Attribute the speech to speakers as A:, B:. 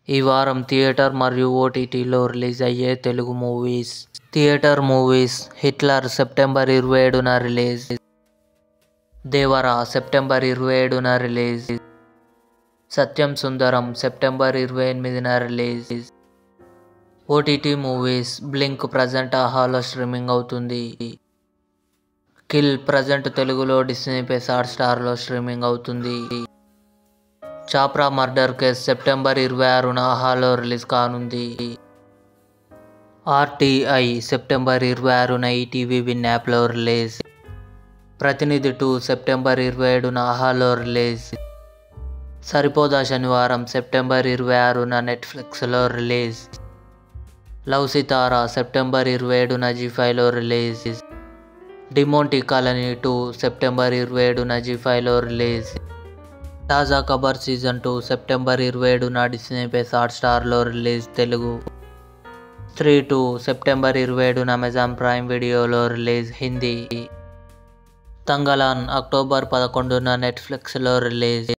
A: ఈ వారం థియేటర్ మరియు ఓటీటీలో రిలీజ్ అయ్యే Telugu movies. Theatre movies: Hitler September 27న రిలీజ్. దేవర సెప్టెంబర్ 27న రిలీజ్. సత్యం సుందరం సెప్టెంబర్ 28న release. OTT movies: blink present ఆహాలో స్ట్రీమింగ్ అవుతుంది. కిల్ ప్రజెంట్ తెలుగులో డిస్నీ ప్లస్ హాట్‌స్టార్లో స్ట్రీమింగ్ అవుతుంది. చాప్రా మర్డర్ కేస్ సెప్టెంబర్ 26న ఆహాలో రిలీజ్ కానుంది. ఆర్టీఐ సెప్టెంబర్ 26న ఈటీవీ విన్ యాప్లో రిలీజ్. ప్రతినిధి 2 సెప్టెంబర్ 27న ఆహాలో రిలీజ్. సరిపోదా శనివారం సెప్టెంబర్ 26న నెట్ఫ్లిక్స్లో రిలీజ్. లవ్ సితారా సెప్టెంబర్ 27న జీ5లో రిలీజ్. డిమోంటీ కాలనీ 2 సెప్టెంబర్ 27న జీ5లో release. Taaza Khabar season 2 September 27న డిస్నీ ప్లస్ హాట్‌స్టార్లో రిలీజ్ తెలుగు. స్త్రీ 2 సెప్టెంబర్ 27న అమెజాన్ ప్రైమ్ వీడియోలో రిలీజ్ హిందీ. తంగలాన్ అక్టోబర్ 11న నెట్ఫ్లిక్స్లో రిలీజ్.